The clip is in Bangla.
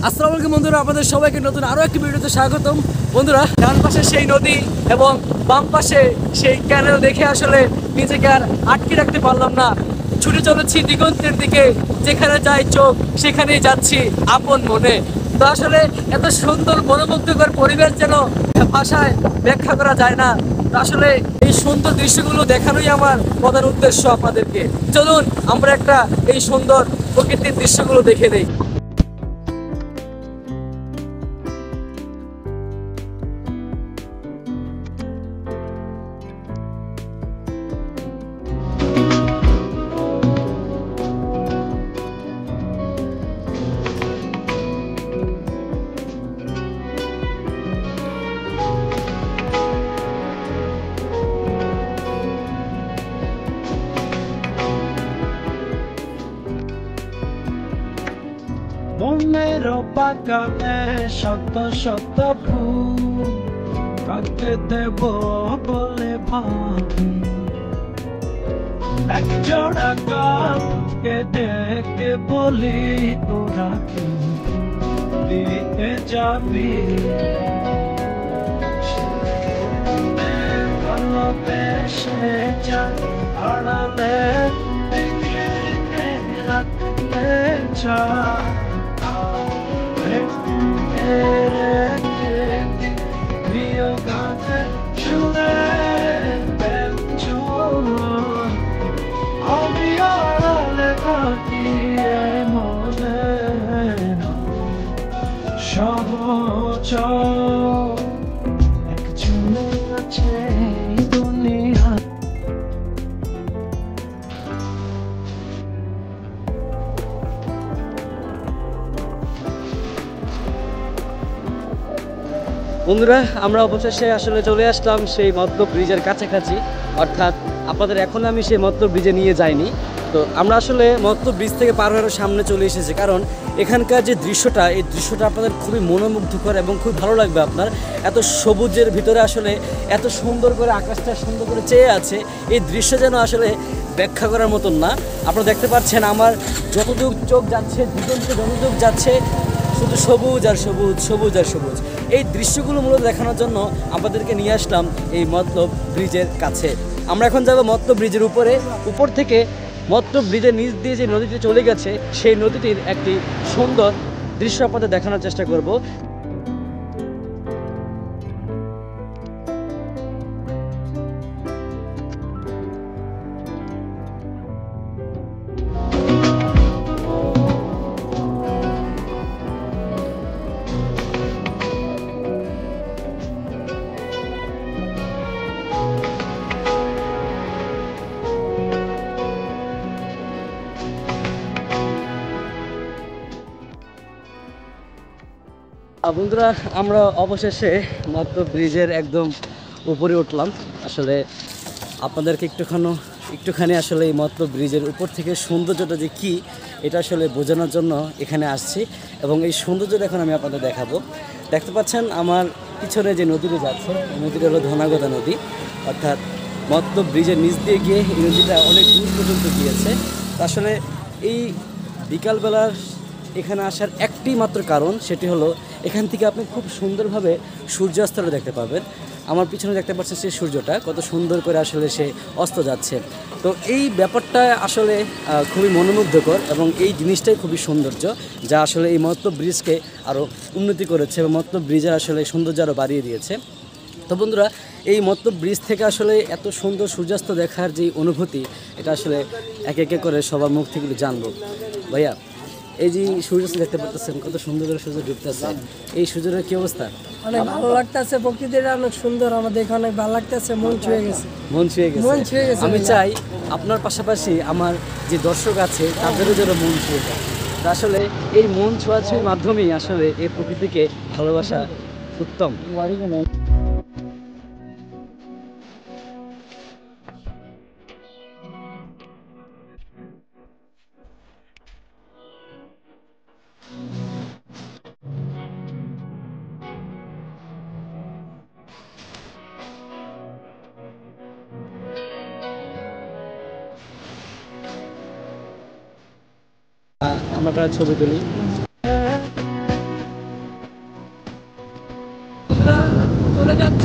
আসসালামু আলাইকুম বন্ধুরা, আপনাদের সবাইকে নতুন আরো একটি ভিডিওতে স্বাগতম। বন্ধুরা, ডান পাশে সেই নদী এবং বাম পাশে সেই ক্যানেল দেখে আসলে নিজেকে আর আটকে রাখতে পারলাম না। ছুটে চলেছি দিগন্তের দিকে, যেখানে যাই চোখ সেখানেই যাচ্ছি আপন মনে। তো আসলে এত সুন্দর মনোমুগ্ধকর পরিবেশ যেন ভাষায় ব্যাখ্যা করা যায় না। তো আসলে এই সুন্দর দৃশ্যগুলো দেখানোই আমার প্রধান উদ্দেশ্য আপনাদেরকে। চলুন আমরা একটা এই সুন্দর প্রকৃতির দৃশ্যগুলো দেখে নেই। মনের বাগানে শত শত ফুল কাকে দেব বলে ভাবি, এক জোড়া গানকে ডেকে বলি তোরা কি দিতে যাবি। ভালোবেসে যাই আড়ালে দেখে রাখতে চাই, প্রিয় গানে শুনে আমি আড়ালে থাকি মনে সহজ একজনে আছে দুনিয়া। বন্ধুরা, আমরা অবশেষে আসলে চলে আসলাম সেই মতলব ব্রিজের কাছাকাছি। অর্থাৎ আপনাদের এখন আমি সেই মতলব ব্রিজে নিয়ে যাইনি। তো আমরা আসলে মতলব ব্রিজ থেকে পার হয়ে সামনে চলে এসেছি, কারণ এখানকার যে দৃশ্যটা, এই দৃশ্যটা আপনাদের খুবই মনোমুগ্ধকর এবং খুব ভালো লাগবে আপনার। এত সবুজের ভিতরে আসলে এত সুন্দর করে আকাশটা সুন্দর করে চেয়ে আছে, এই দৃশ্য যেন আসলে ব্যাখ্যা করার মতন না। আপনারা দেখতে পাচ্ছেন আমার যতদূর চোখ যাচ্ছে, দিগন্তে যতদূর যাচ্ছে শুধু সবুজ আর সবুজ, সবুজ আর সবুজ। এই দৃশ্যগুলো মূলত দেখানোর জন্য আমাদেরকে নিয়ে আসলাম এই মতলব ব্রিজের কাছে। আমরা এখন যাব মতলব ব্রিজের উপর থেকে মতলব ব্রিজের নিচ দিয়ে যে নদীটি চলে গেছে সেই নদীটির একটি সুন্দর দৃশ্য আপনাদের দেখানোর চেষ্টা করব। বন্ধুরা, আমরা অবশেষে মতলব ব্রিজের একদম উপরে উঠলাম। আসলে আপনাদেরকে একটুখানি আসলে এই মতলব ব্রিজের উপর থেকে সৌন্দর্যটা যে কী, এটা আসলে বোঝানোর জন্য এখানে আসছি এবং এই সৌন্দর্যটা এখন আমি আপনাদের দেখাবো। দেখতে পাচ্ছেন আমার পিছনে যে নদীটা যাচ্ছে, এই নদীটা হলো ধনাগদা নদী। অর্থাৎ মতলব ব্রিজের নিচ দিয়ে গিয়ে এই নদীটা অনেক দূর পর্যন্ত গিয়েছে। আসলে এই বিকালবেলার এখানে আসার একটি মাত্র কারণ, সেটি হলো এখান থেকে আপনি খুব সুন্দরভাবে সূর্যাস্তটা দেখতে পাবেন। আমার পিছনে দেখতে পাচ্ছেন সেই সূর্যটা কত সুন্দর করে আসলে সে অস্ত যাচ্ছে। তো এই ব্যাপারটা আসলে খুবই মনোমুগ্ধকর এবং এই জিনিসটাই খুবই সৌন্দর্য, যা আসলে এই মতলব ব্রিজকে আরও উন্নতি করেছে এবং মতলব ব্রিজের আসলে সৌন্দর্য আরও বাড়িয়ে দিয়েছে। তো বন্ধুরা, এই মতলব ব্রিজ থেকে আসলে এত সুন্দর সূর্যাস্ত দেখার যে অনুভূতি, এটা আসলে এক একে করে সবার মুখ থেকে জানবো। ভাইয়া, এই যে সূর্যাস্ত দেখতে পাচ্ছেন, কত সুন্দর করে সূর্য ডুবতেছে, এই সূর্যের কি অবস্থা? অনেক ভালো লাগতেছে, প্রকৃতিটা অনেক সুন্দর, আমাদের এখানে ভালো লাগতেছে, মন ছুঁয়ে গেছে। মন ছুঁয়ে গেছে। আমি চাই আপনার পাশাপাশি আমার যে দর্শক আছে তাদেরও যেন মন ছুঁয়ে যায়। তা আসলে এই মন ছোঁয়াছুঁয়ির মাধ্যমেই আসলে এই প্রকৃতিকে ভালোবাসা উত্তম। আমরা প্রায় ছবি তুলি। যাচ্ছে